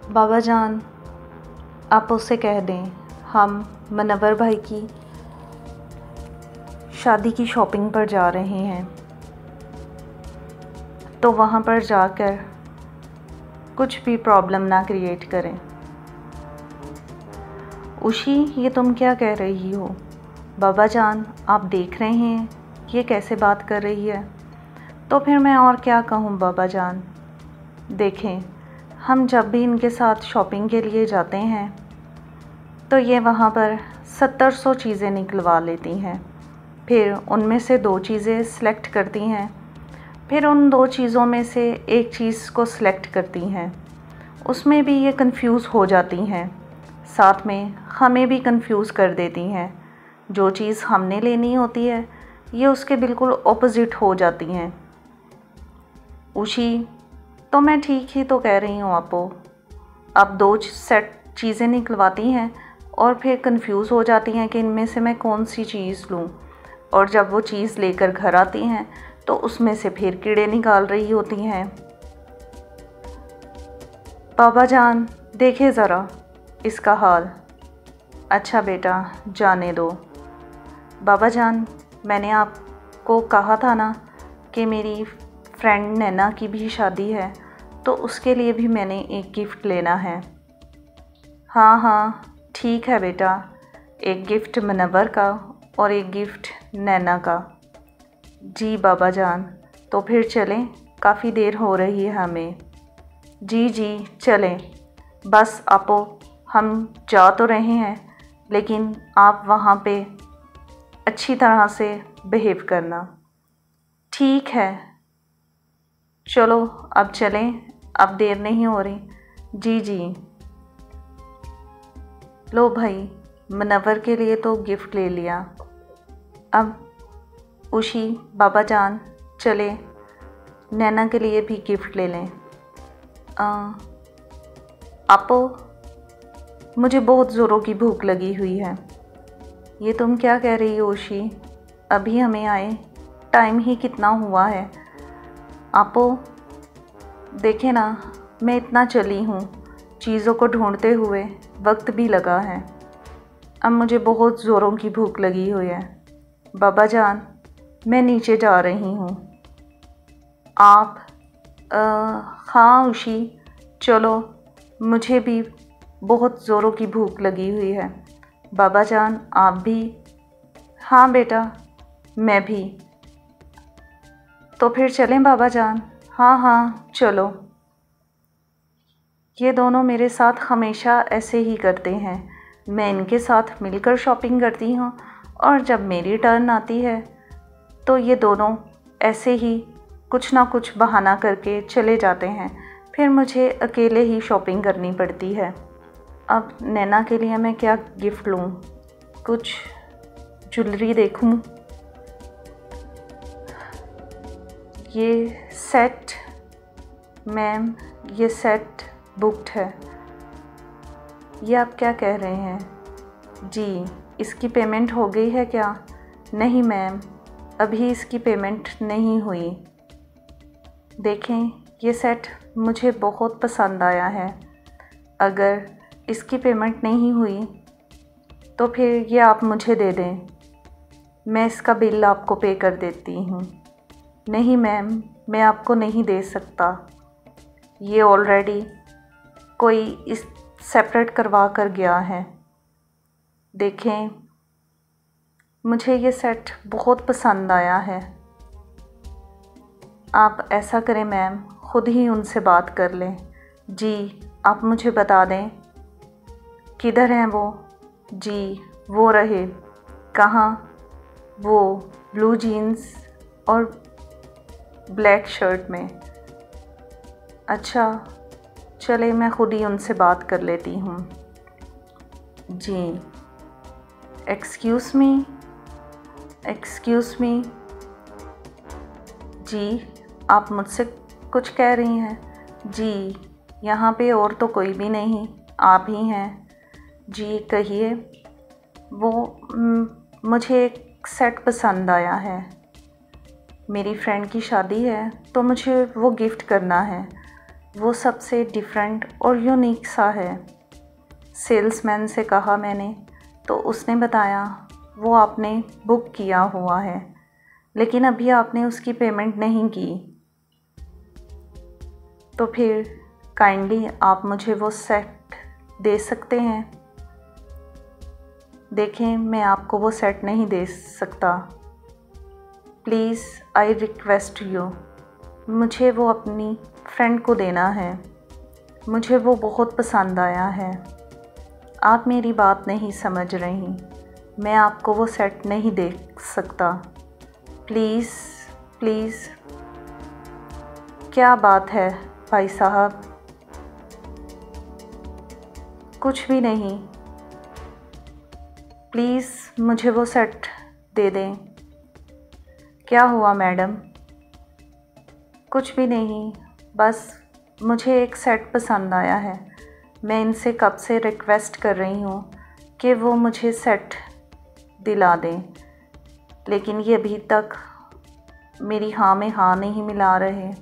बाबा जान, आप उससे कह दें हम मुनव्वर भाई की शादी की शॉपिंग पर जा रहे हैं, तो वहाँ पर जाकर कुछ भी प्रॉब्लम ना क्रिएट करें। उशी, ये तुम क्या कह रही हो? बाबा जान, आप देख रहे हैं ये कैसे बात कर रही है। तो फिर मैं और क्या कहूँ बाबा जान। देखें, हम जब भी इनके साथ शॉपिंग के लिए जाते हैं तो ये वहाँ पर 70-100 चीज़ें निकलवा लेती हैं, फिर उनमें से 2 चीज़ें सेलेक्ट करती हैं, फिर उन 2 चीज़ों में से एक चीज़ को सिलेक्ट करती हैं। उसमें भी ये कंफ्यूज हो जाती हैं, साथ में हमें भी कंफ्यूज कर देती हैं। जो चीज़ हमने लेनी होती है ये उसके बिल्कुल ऑपोजिट हो जाती हैं। उशी, तो मैं ठीक ही तो कह रही हूँ आपको। अब 2 सेट चीज़ें निकलवाती हैं और फिर कंफ्यूज हो जाती हैं कि इनमें से मैं कौन सी चीज़ लूँ, और जब वो चीज़ लेकर घर आती हैं तो उसमें से फिर कीड़े निकाल रही होती हैं। बाबा जान, देखे ज़रा इसका हाल। अच्छा बेटा, जाने दो। बाबा जान, मैंने आपको कहा था ना कि मेरी फ्रेंड नैना की भी शादी है, तो उसके लिए भी मैंने एक गिफ्ट लेना है। हाँ हाँ ठीक है बेटा, एक गिफ्ट मुनव्वर का और एक गिफ्ट नैना का। जी बाबा जान, तो फिर चलें, काफ़ी देर हो रही है हमें। जी जी चलें, बस आपो हम जा तो रहे हैं, लेकिन आप वहाँ पे अच्छी तरह से बिहेव करना। ठीक है, चलो अब चलें, अब देर नहीं हो रही। जी जी। लो भाई, मुनव्वर के लिए तो गिफ्ट ले लिया, अब उशी बाबा जान चले नैना के लिए भी गिफ्ट ले लें। आपो, मुझे बहुत ज़ोरों की भूख लगी हुई है। ये तुम क्या कह रही हो उशी? अभी हमें आए टाइम ही कितना हुआ है। आपो देखे ना, मैं इतना चली हूँ, चीज़ों को ढूंढते हुए वक्त भी लगा है। अब मुझे बहुत ज़ोरों की भूख लगी हुई है। बाबा जान, मैं नीचे जा रही हूँ। आप हाँ उशी, चलो, मुझे भी बहुत ज़ोरों की भूख लगी हुई है। बाबा जान, आप भी? हाँ बेटा, मैं भी। तो फिर चलें बाबा जान? हाँ हाँ चलो। ये दोनों मेरे साथ हमेशा ऐसे ही करते हैं। मैं इनके साथ मिलकर शॉपिंग करती हूँ और जब मेरी टर्न आती है तो ये दोनों ऐसे ही कुछ ना कुछ बहाना करके चले जाते हैं, फिर मुझे अकेले ही शॉपिंग करनी पड़ती है। अब नैना के लिए मैं क्या गिफ्ट लूँ? कुछ ज्वेलरी देखूँ। ये सेट, मैम, ये सेट बुक्ड है। ये आप क्या कह रहे हैं? जी, इसकी पेमेंट हो गई है क्या? नहीं मैम, अभी इसकी पेमेंट नहीं हुई। देखें, ये सेट मुझे बहुत पसंद आया है। अगर इसकी पेमेंट नहीं हुई तो फिर ये आप मुझे दे दें, मैं इसका बिल आपको पे कर देती हूँ। नहीं मैम, मैं आपको नहीं दे सकता, ये ऑलरेडी कोई इस सेपरेट करवा कर गया है। देखें, मुझे ये सेट बहुत पसंद आया है। आप ऐसा करें मैम, ख़ुद ही उनसे बात कर लें। जी, आप मुझे बता दें किधर हैं वो। जी, वो रहे। कहाँ? वो ब्लू जीन्स और ब्लैक शर्ट में। अच्छा, चले, मैं ख़ुद ही उनसे बात कर लेती हूँ। जी, एक्सक्यूज़ मी, एक्सक्यूज़ मी। जी, आप मुझसे कुछ कह रही हैं? जी, यहाँ पे और तो कोई भी नहीं, आप ही हैं। जी कहिए। वो मुझे एक सेट पसंद आया है, मेरी फ्रेंड की शादी है तो मुझे वो गिफ्ट करना है। वो सबसे डिफरेंट और यूनिक सा है। सेल्समैन से कहा मैंने, तो उसने बताया वो आपने बुक किया हुआ है, लेकिन अभी आपने उसकी पेमेंट नहीं की। तो फिर काइंडली आप मुझे वो सेट दे सकते हैं। देखें, मैं आपको वो सेट नहीं दे सकता। प्लीज़ आई रिक्वेस्ट यू, मुझे वो अपनी फ्रेंड को देना है। मुझे वो बहुत पसंद आया है। आप मेरी बात नहीं समझ रही। मैं आपको वो सेट नहीं दे सकता। Please please. क्या बात है भाई साहब? कुछ भी नहीं। प्लीज़ मुझे वो सेट दे दें। क्या हुआ मैडम? कुछ भी नहीं, बस मुझे एक सेट पसंद आया है। मैं इनसे कब से रिक्वेस्ट कर रही हूँ कि वो मुझे सेट दिला दें, लेकिन ये अभी तक मेरी हाँ में हाँ नहीं मिला रहे।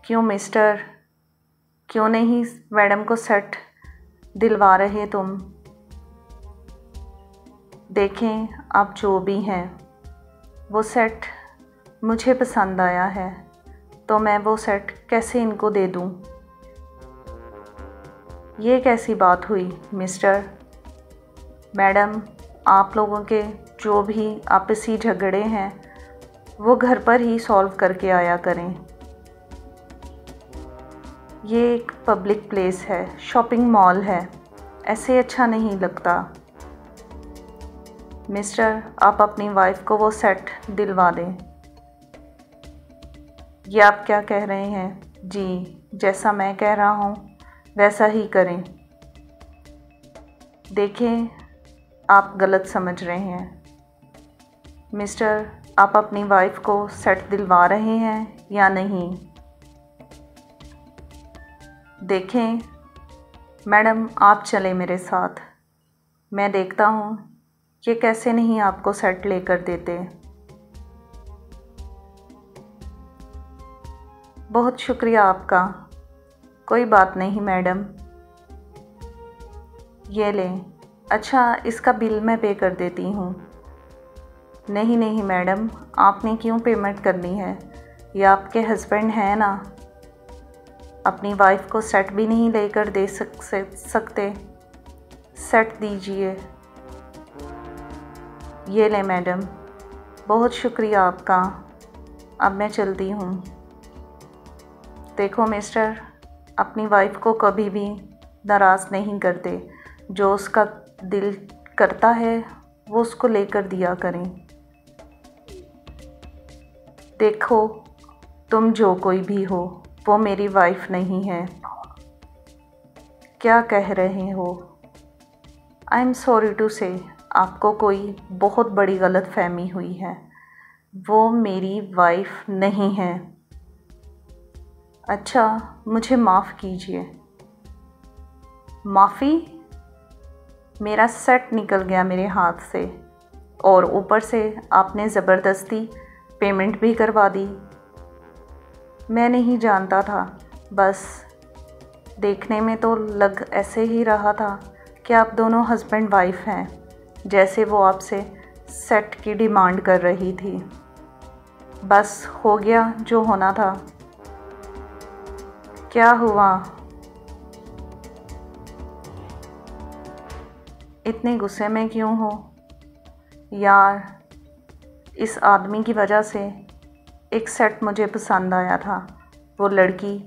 क्यों मिस्टर, क्यों नहीं मैडम को सेट दिलवा रहे तुम? देखें, आप जो भी हैं, वो सेट मुझे पसंद आया है, तो मैं वो सेट कैसे इनको दे दूं? ये कैसी बात हुई मिस्टर? मैडम, आप लोगों के जो भी आपसी झगड़े हैं वो घर पर ही सॉल्व करके आया करें। ये एक पब्लिक प्लेस है, शॉपिंग मॉल है, ऐसे अच्छा नहीं लगता। मिस्टर, आप अपनी वाइफ को वो सेट दिलवा दें। ये आप क्या कह रहे हैं? जी, जैसा मैं कह रहा हूँ वैसा ही करें। देखें, आप गलत समझ रहे हैं। मिस्टर, आप अपनी वाइफ को सेट दिलवा रहे हैं या नहीं? देखें मैडम, आप चलें मेरे साथ। मैं देखता हूँ कि कैसे नहीं आपको सेट लेकर देते। बहुत शुक्रिया आपका। कोई बात नहीं मैडम। ये लें। अच्छा, इसका बिल मैं पे कर देती हूँ। नहीं नहीं मैडम, आपने क्यों पेमेंट करनी है? ये आपके हस्बैंड हैं ना, अपनी वाइफ को सेट भी नहीं लेकर दे सकते? सेट दीजिए। ये ले मैडम। बहुत शुक्रिया आपका। अब मैं चलती हूँ। देखो मिस्टर, अपनी वाइफ को कभी भी नाराज़ नहीं करते। जो उसका दिल करता है वो उसको लेकर दिया करें। देखो, तुम जो कोई भी हो, वो मेरी वाइफ नहीं है। क्या कह रहे हो? आई एम सॉरी टू से, आपको कोई बहुत बड़ी गलतफहमी हुई है। वो मेरी वाइफ नहीं है। अच्छा, मुझे माफ़ कीजिए। माफ़ी? मेरा सेट निकल गया मेरे हाथ से, और ऊपर से आपने ज़बरदस्ती पेमेंट भी करवा दी। मैं नहीं जानता था, बस देखने में तो लग ऐसे ही रहा था कि आप दोनों हस्बैंड वाइफ हैं, जैसे वो आपसे सेट की डिमांड कर रही थी। बस हो गया जो होना था। क्या हुआ? इतने गुस्से में क्यों हो यार? इस आदमी की वजह से एक सेट मुझे पसंद आया था। वो लड़की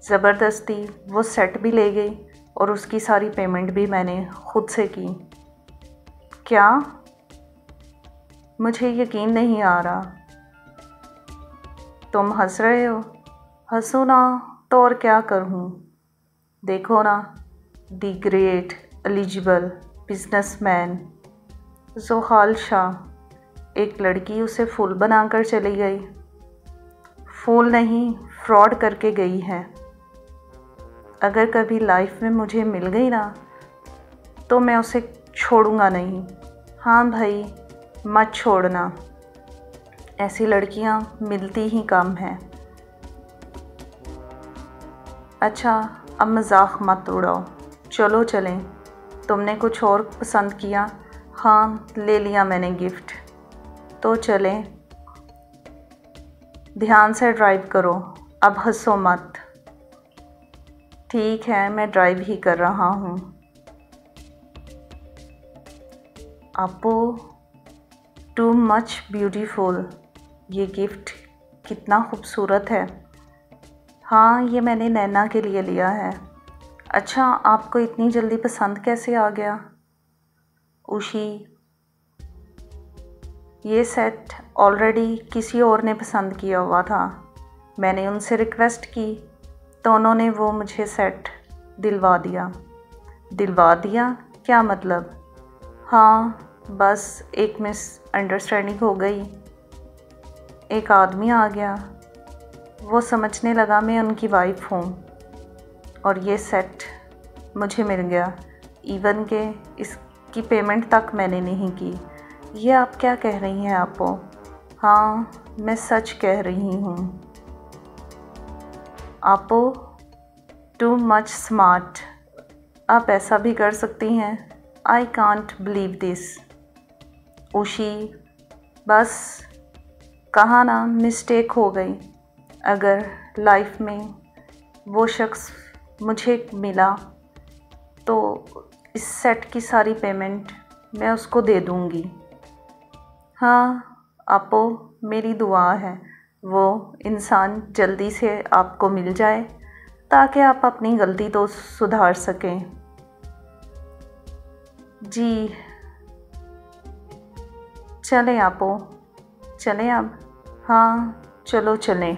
ज़बरदस्ती वो सेट भी ले गई और उसकी सारी पेमेंट भी मैंने खुद से की। क्या? मुझे यकीन नहीं आ रहा। तुम हंस रहे हो? हंसो ना तो और क्या करूँ? देखो ना, the great eligible businessman Zohal Shah, एक लड़की उसे फूल बनाकर चली गई। फूल नहीं, फ्रॉड करके गई है। अगर कभी लाइफ में मुझे मिल गई ना, तो मैं उसे छोड़ूंगा नहीं। हाँ भाई, मत छोड़ना। ऐसी लड़कियां मिलती ही कम हैं। अच्छा, अब मजाक मत उड़ाओ, चलो चलें। तुमने कुछ और पसंद किया? हाँ, ले लिया मैंने गिफ्ट, तो चलें। ध्यान से ड्राइव करो, अब हंसो मत। ठीक है, मैं ड्राइव ही कर रहा हूँ। आपो, टू मच ब्यूटीफुल। ये गिफ्ट कितना खूबसूरत है। हाँ, ये मैंने नैना के लिए लिया है। अच्छा, आपको इतनी जल्दी पसंद कैसे आ गया? उशी, ये सेट ऑलरेडी किसी और ने पसंद किया हुआ था। मैंने उनसे रिक्वेस्ट की तो उन्होंने वो मुझे सेट दिलवा दिया। दिलवा दिया? क्या मतलब? हाँ, बस एक मिसअंडरस्टैंडिंग हो गई। एक आदमी आ गया, वो समझने लगा मैं उनकी वाइफ हूँ और ये सेट मुझे मिल गया। इवन के इसकी पेमेंट तक मैंने नहीं की। ये आप क्या कह रही हैं आपो? हाँ, मैं सच कह रही हूँ। आपो, टू मच स्मार्ट। आप ऐसा भी कर सकती हैं। I can't believe this. उशी, बस कहा ना, मिस्टेक हो गई। अगर लाइफ में वो शख्स मुझे मिला तो इस सेट की सारी पेमेंट मैं उसको दे दूँगी। हाँ आपो, मेरी दुआ है वो इंसान जल्दी से आपको मिल जाए ताकि आप अपनी गलती तो सुधार सकें। जी, चलें आपो, चलें अब। हाँ, चलो चलें।